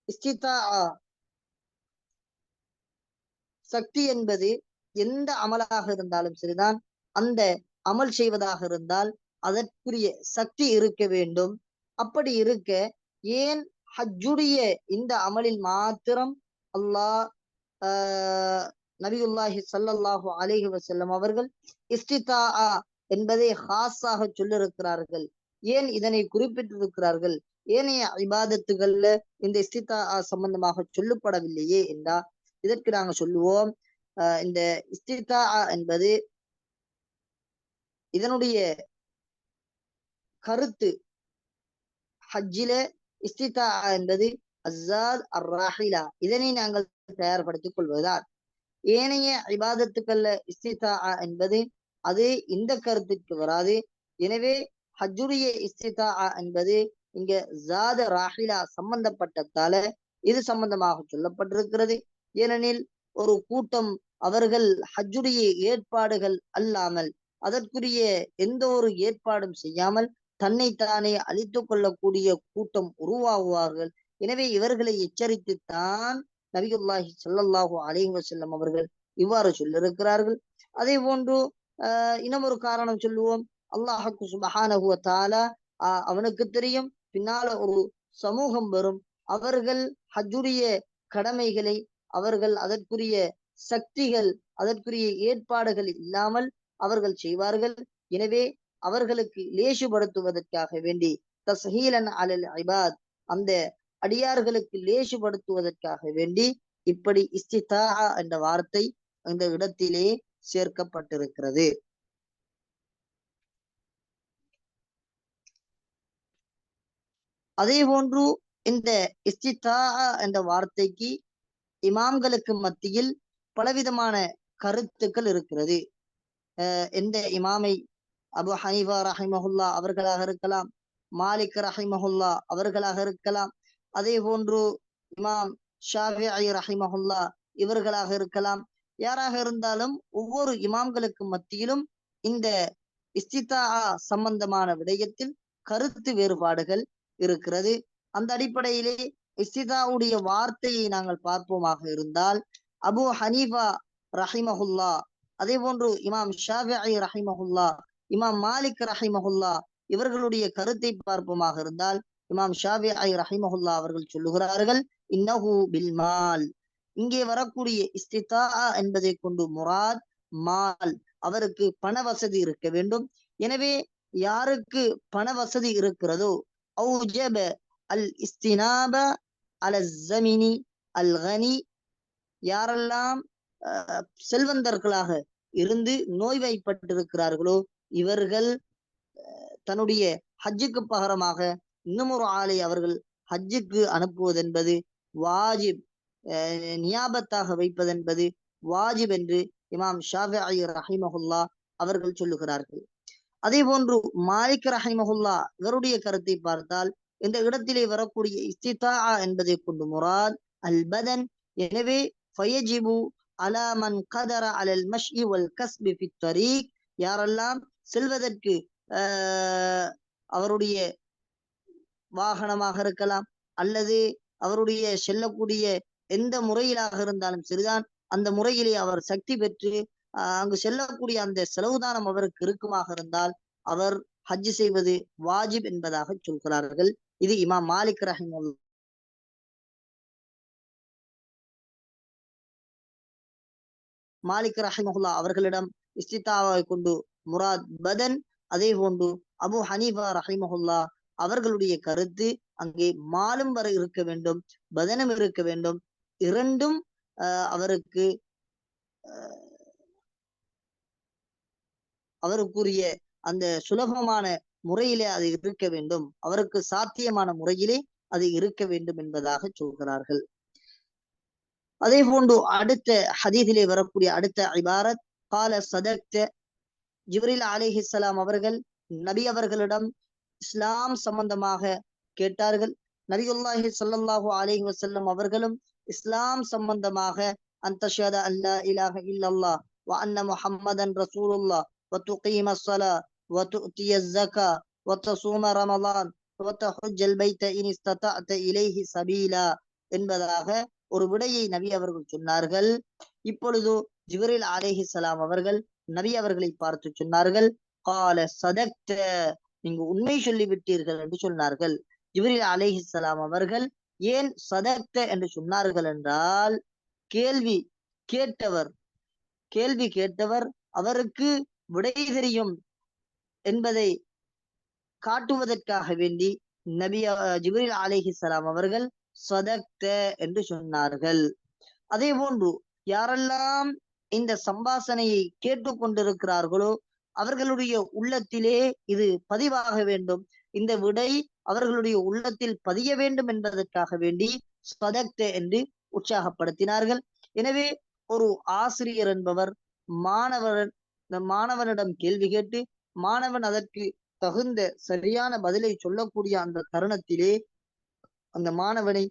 இஸ்திதா சக்தி என்பது எந்த அமலாக இருந்தாலும் சரிதான், அந்த அமல் செய்வதாக இருந்தால் அதற்குரிய சக்தி இருக்க வேண்டும். அப்படி இருக்க ஏன் ஹஜ்ஜுடைய இந்த அமலில் மாத்திரம் அல்லாஹ் நபியுல்லாஹி ஸல்லல்லாஹு அலைஹி வஸல்லம் அவர்கள் இஸ்திதா என்பதை ஹாஸாக சொல்லியிருக்கிறார்கள்? ஏன் இதனை குறிப்பிட்டிருக்கிறார்கள்? ஏனைய இபாதத்துகள்ல இந்த இஸ்திதா சம்பந்தமாக சொல்லப்படவில்லையே என்றா, இதற்கு நாங்க சொல்லுவோம், இந்த இஸ்திதா என்பது இதனுடைய கருத்து ஹஜ்ஜில இஸ்திதா என்பது அஸ்ஸாத் அர்-ராஹிலா, இதனை நாங்கள் தயார்படுத்திக் கொள்வதால். ஏனைய இபாதத்துக்கள்ல இஸ்திதா என்பது அது இந்த கருத்துக்கு வராது. எனவே ஹஜ்ஜுடைய இஸ்திதா என்பது இங்க ஜாத ராஹிலா சம்பந்தப்பட்டதால இது சம்பந்தமாக சொல்லப்பட்டிருக்கிறது. ஏனெனில் ஒரு கூட்டம் அவர்கள் ஹஜ்ஜுடைய ஏற்பாடுகள் அல்லாமல், அதற்குரிய எந்த ஒரு ஏற்பாடும் செய்யாமல் தன்னைத்தானே அழித்துக் கொள்ளக்கூடிய கூட்டம் உருவாகுவார்கள். எனவே இவர்களை எச்சரித்துத்தான் நபியுல்லாஹி ஸல்லல்லாஹு அலைஹி வஸல்லம் அவர்கள் இவ்வாறு சொல்லியிருக்கிறார்கள். அதே போன்று இன்னும் ஒரு காரணம் சொல்லுவோம், அல்லாஹ்வுக்கு சுப்ஹானஹு வ தஆலா அவனுக்கு தெரியும் பின்னால ஒரு சமூகம் வரும், அவர்கள் ஹஜ்ஜுடைய கடமைகளை அவர்கள் அதற்குரிய சக்திகள் அதற்குரிய ஏற்பாடுகள் இல்லாமல் அவர்கள் செய்வார்கள். எனவே அவர்களுக்கு லேசுபடுத்துவதற்காக வேண்டி தஸ்ஹீலன் அலல் இபாத், அந்த அடியார்களுக்கு லேசுபடுத்துவதற்காக வேண்டி இப்படி இஸ்திதா என்ற வார்த்தை அந்த இடத்திலே சேர்க்கப்பட்டிருக்கிறது. அதே போன்று இந்த இஸ்திதா என்ற வார்த்தைக்கு இமாம்களுக்கு மத்தியில் பலவிதமான கருத்துக்கள் இருக்கிறது. எந்த இமாமை அபு ஹனீஃபா ரஹிமஹுல்லா அவர்களாக இருக்கலாம், மாலிக் ரஹிமஹுல்லா அவர்களாக இருக்கலாம், அதே போன்று இமாம் ஷாஃபிஈ ரஹிமஹுல்லா இவர்களாக இருக்கலாம். யாராக இருந்தாலும் ஒவ்வொரு இமாம்களுக்கு மத்தியிலும் இந்த இஸ்திதா சம்பந்தமான விடயத்தில் கருத்து வேறுபாடுகள் இருக்கிறது. அந்த அடிப்படையிலே இஸ்திதாவுடைய வார்த்தையை நாங்கள் பார்ப்போமாக இருந்தால், அபு ஹனீஃபா ரஹிமஹுல்லா, அதே போன்று இமாம் ஷாஃபிஈ ரஹிமஹுல்லா, இமாம் மாலிக் ரஹிமஹுல்லா இவர்களுடைய கருத்தை பார்ப்போமாக இருந்தால், இமாம் ஷாஃபிஈ ரஹிமஹுல்லா அவர்கள் சொல்லுகிறார்கள், இன்னஹு பில் மால், இங்கே வரக்கூடிய இஸ்திதா என்பதை கொண்டு முராத் மால், அவருக்கு பண வசதி இருக்க வேண்டும். எனவே யாருக்கு பண வசதி இருக்கிறதோ, அவுஜப அல் இஸ்தினாப அல ஜமினி அல் கனி, யாரெல்லாம் செல்வந்தர்களாக இருந்து நோய்வாய்ப்பட்டிருக்கிறார்களோ இவர்கள் தன்னுடைய ஹஜ்ஜுக்கு பகரமாக இன்னும் ஒரு ஆளை அவர்கள் ஹஜ்ஜுக்கு அனுப்புவது என்பது வாஜிப், நியாபத்தாக வைப்பதென்பது வாஜிப் என்று இமாம் ஷாஃபிஈ ரஹிமஹுல்லா அவர்கள் சொல்லுகிறார்கள். அதே போன்று மாலிக் ரஹிமஹுல்லா இவருடைய கருத்தை பார்த்தால், இந்த இடத்திலே வரக்கூடிய இஸ்திதா என்பதை கொண்டு முராத் அல் பதன். எனவே ஃபயஜிபு அலா மன் கதர அலல் மஷ்இ வல் கஸ்பி ஃபித் தரீக், யாரெல்லாம் செல்வதற்கு அவருடைய வாகனமாக இருக்கலாம் அல்லது அவருடைய செல்லக்கூடிய எந்த முறையிலாக இருந்தாலும் சரிதான், அந்த முறையிலே அவர் சக்தி பெற்று அங்கு செல்லக்கூடிய அந்த செலவுதானம் அவருக்கு இருக்குமாக இருந்தால் அவர் ஹஜ் செய்வது வாஜிப் என்பதாக சொல்கிறார்கள். இது இமாம் மாலிக் ரஹிமஹுல்லா மாலிக் ரஹிமஹுல்லா அவர்களிடம் இஸ்திதாவை கொண்டு முராத் பதன். அதே போன்று அபு ஹனீஃபா ரஹிமஹுல்லா அவர்களுடைய கருத்து அங்கே மாலும் வரை இருக்க வேண்டும், பதனும் இருக்க வேண்டும், இரண்டும் அவருக்கு அவருக்குரிய அந்த சுலபமான முறையிலே அது இருக்க வேண்டும், அவருக்கு சாத்தியமான முறையிலே அது இருக்க வேண்டும் என்பதாக சொல்கிறார்கள். அதே போன்று அடுத்த ஹதீஸிலே வரக்கூடிய அடுத்த இபாரத், கால சதக்த, ஜிப்ரீல் அலைஹிஸ்ஸலாம் அவர்கள் நபி அவர்களிடம் இஸ்லாம் சம்பந்தமாக கேட்டார்கள். நபியுல்லாஹி ஸல்லல்லாஹு அலைஹி வஸல்லம் அவர்களும் இஸ்லாம் சம்பந்தமாக அன்தஷஹத அல்லா இலாஹ இல்லல்லாஹ் வ அன்ன முஹம்மதன் ரசூலுல்லாஹ் வ துகீமஸ் ஸலாத் வ துஅதியஸ் ஸகாத் வ தஸூம ரமலான் வ தஹஜ்ஜல் பைத இன் இஸ்ததஅத இலைஹி சபீலா என்பதாக ஒரு விடையை நபி அவர்கள் சொன்னார்கள். இப்பொழுது ஜிப்ரீல் அலைஹிஸ்ஸலாம் அவர்கள் நபி அவர்களை பார்த்து சொன்னார்கள், கால சதக்த, நீங்க உண்மை சொல்லிவிட்டீர்கள் என்று சொன்னார்கள். ஜிப்ரீல் அலைஹிஸ்ஸலாம் அவர்கள் ஏன் சதக்த என்று சொன்னார்கள் என்றால், கேள்வி கேட்டவர் கேள்வி கேட்டவர் அவருக்கு விடை தெரியும் என்பதை காட்டுவதற்காக வேண்டி நபி ஜிப்ரீல் அலைஹிஸ்ஸலாம் அவர்கள் சதக்த என்று சொன்னார்கள். அதே போன்று யாரெல்லாம் இந்த சம்பாசனையை கேட்டுக்கொண்டிருக்கிறார்களோ அவர்களுடைய உள்ளத்திலே இது பதிவாக வேண்டும், இந்த விடை அவர்களுடைய உள்ளத்தில் பதிய வேண்டும் என்பதற்காக வேண்டி சதக்த என்று உற்சாகப்படுத்தினார்கள். எனவே ஒரு ஆசிரியர் என்பவர் மாணவனிடம் கேள்வி கேட்டு மாணவன் அதற்கு தகுந்த சரியான பதிலை சொல்லக்கூடிய அந்த தருணத்திலே அந்த மாணவனை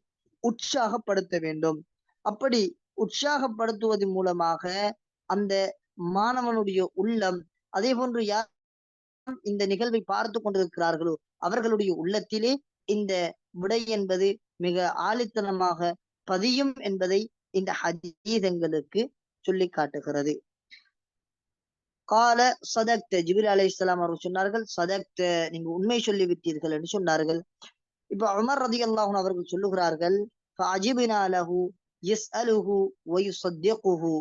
உற்சாகப்படுத்த வேண்டும். அப்படி உற்சாகப்படுத்துவது மூலமாக அந்த மாணவனுடைய உள்ளம், அதே போன்று யார் இந்த நிகழ்வை பார்த்து கொண்டிருக்கிறார்களோ அவர்களுடைய உள்ளத்திலே இந்த விடை என்பது மிக ஆழித்தனமாக பதியும் என்பதை இந்த ஹதீஸ் எங்களுக்கு சொல்லி காட்டுகிறது. கால சதக்த, ஜிப்ரீல் அலைஹிஸ்ஸலாம் அவர்கள் சொன்னார்கள், சதக்த, நீங்க உண்மை சொல்லி விட்டீர்கள் என்று சொன்னார்கள். இப்ப உமர் ரலியல்லாஹு அன்ஹு அவர்கள் சொல்லுகிறார்கள், ஃபஅஜிப்னா லஹு யஸ்அலுஹு வ யுஸத்திகுஹு,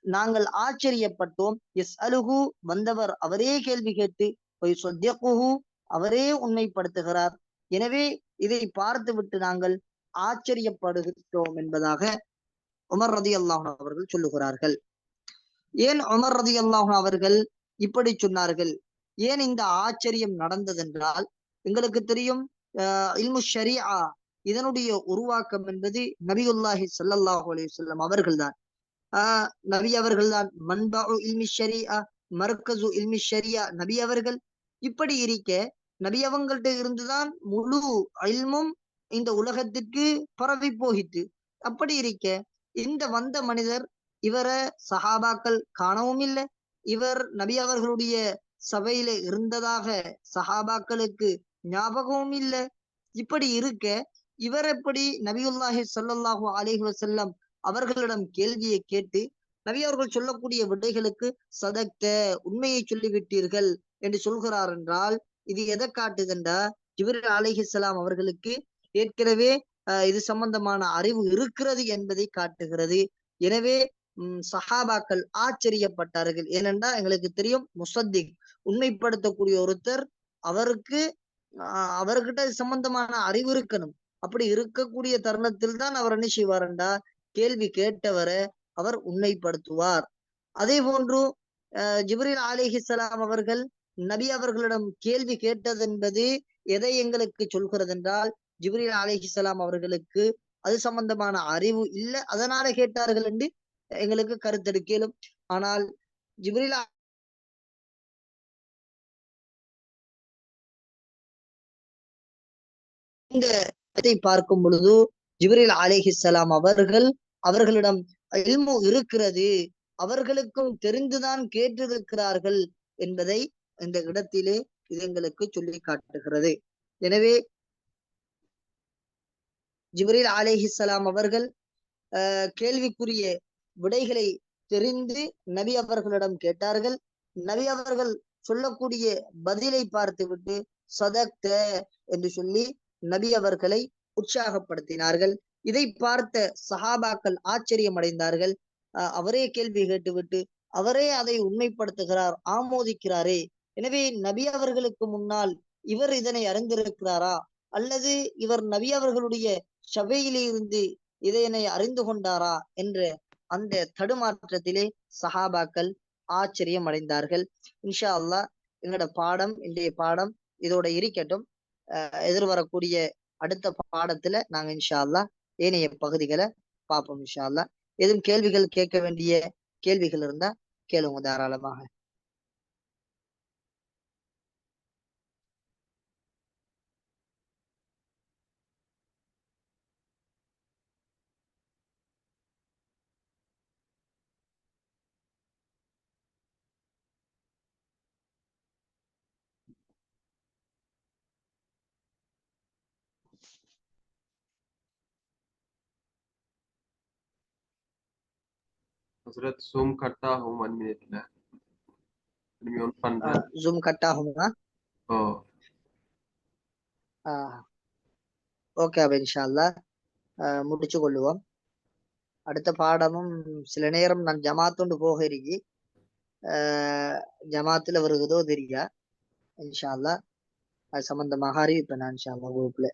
நாங்கள் ஆச்சரியப்பட்டோம். யஸ்அலுஹு, வந்தவர் அவரே கேள்வி கேட்டு, வ யுஸத்திகுஹு, அவரே உண்மைப்படுத்துகிறார். எனவே இதை பார்த்துவிட்டு நாங்கள் ஆச்சரியப்படுகிறோம் என்பதாக உமர் ரலியல்லாஹு அன்ஹு அவர்கள் சொல்லுகிறார்கள். ஏன் உமர் ரலியல்லாஹு அன்ஹு அவர்கள் இப்படி சொன்னார்கள்? ஏன் இந்த ஆச்சரியம் நடந்ததென்றால், எங்களுக்கு தெரியும் இல்மு ஷரீஆ இதனுடைய உருவாக்கம் என்பது நபியுல்லாஹி ஸல்லல்லாஹு அலைஹி வஸல்லம் அவர்கள்தான். நபி அவர்கள்தான் மன்பஉ இல்மி ஷரீஆ, மர்கஸு இல்மி ஷரீஆ நபி அவர்கள். இப்படி இருக்க நபி அவங்கள்ட்ட இருந்துதான் முழு இல்மும் இந்த உலகத்திற்கு பரவி போகிட்டு. அப்படி இருக்க இந்த வந்த மனிதர் இவரை சஹாபாக்கள் காணவும் இல்லை, இவர் நபி அவர்களுடைய சபையில இருந்ததாக சஹாபாக்களுக்கு ஞாபகமும் இல்லை. இப்படி இருக்க இவர் எப்படி நபியுல்லாஹி ஸல்லல்லாஹு அலைஹி வஸல்லம் அவர்களிடம் கேள்வியை கேட்டு நபி அவர்கள் சொல்லக்கூடிய விடைகளுக்கு சதக்த, உண்மையை சொல்லிவிட்டீர்கள் என்று சொல்கிறார் என்றால் இது எதை காட்டுதுண்டா, ஜிப்ரீல் அலைஹிஸ்ஸலாம் அவர்களுக்கு ஏற்கனவே இது சம்பந்தமான அறிவு இருக்கிறது என்பதை காட்டுகிறது. எனவே சஹாபாக்கள் ஆச்சரியப்பட்டார்கள். ஏனென்றா எங்களுக்கு தெரியும், முசத்திக் உண்மைப்படுத்தக்கூடிய ஒருத்தர் அவருக்கு அவர்கிட்ட சம்பந்தமான அறிவு இருக்கணும். அப்படி இருக்கக்கூடிய தருணத்தில் தான் அவர் என்ன செய்வார்ண்டா, கேள்வி கேட்டவரை அவர் உண்மைப்படுத்துவார். அதே போன்று ஜிப்ரீல் அலைஹிஸ்ஸலாம் அவர்கள் நபி அவர்களிடம் கேள்வி கேட்டது என்பது எதை எங்களுக்கு சொல்கிறது என்றால், ஜிப்ரீல் அலைஹிஸ்ஸலாம் அவர்களுக்கு அது சம்பந்தமான அறிவு இல்லை, அதனால கேட்டார்கள் என்று எங்களுக்கு கருத்தெடுக்கலும். ஆனால் ஜிப்ரீல் இந்த பார்க்கும் பொழுது ஜிப்ரீல் அலைஹிஸ்ஸலாம் அவர்கள் அவர்களிடம் இல்மு இருக்கிறது, அவர்களுக்கும் தெரிந்துதான் கேட்டிருக்கிறார்கள் என்பதை இந்த இடத்திலே இது எங்களுக்கு சொல்லி காட்டுகிறது. எனவே ஜிப்ரீல் அலைஹிஸ்ஸலாம் அவர்கள் கேள்விக்குரிய விடைகளை தெரிந்து நபி அவர்களிடம் கேட்டார்கள். நபி அவர்கள் சொல்லக்கூடிய பதிலை பார்த்துவிட்டு சதக்த என்று சொல்லி நபி அவர்களை உற்சாகப்படுத்தினார்கள். இதை பார்த்த சஹாபாக்கள் ஆச்சரியம் அடைந்தார்கள். அவரே கேள்வி கேட்டுவிட்டு அவரே அதை உண்மைப்படுத்துகிறார், ஆமோதிக்கிறாரே, எனவே நபி அவர்களுக்கு முன்னால் இவர் இதனை அறிந்திருக்கிறாரா, அல்லது இவர் நபி அவர்களுடைய சபையிலிருந்து இதனை அறிந்து கொண்டாரா என்ற அந்த தடுமாற்றத்திலே சஹாபாக்கள் ஆச்சரியம் அடைந்தார்கள். இன்ஷா அல்லாஹ் எங்களோட பாடம், இன்றைய பாடம் இதோட இருக்கட்டும். எதிர்வரக்கூடிய அடுத்த பாடத்துல நாங்க இன்ஷா அல்லாஹ் ஏனைய பகுதிகளை பார்ப்போம் இன்ஷா அல்லாஹ். எதுவும் கேள்விகள் கேட்க வேண்டிய கேள்விகள் இருந்தா கேளுங்க தாராளமாக. हजरत जूम करता हूँ 1 मिनट மியூட் பண்றேன். ஜூம் கட் ஆகுமா? ஓகே, அப்ப இன்ஷா அல்லாஹ் முடிச்சு கொள்ளுவோம். அடுத்த பாடமும் சில நேரம் நான் ஜமாத்துண்டு போக இருக்கி, ஜமாத்துல வருகிறதோ தெரியா. இன்ஷா அல்லாஹ் அது சம்பந்தமாக அறிவிப்பேன் நான் இன்ஷா அல்லாஹ் குரூப்ல.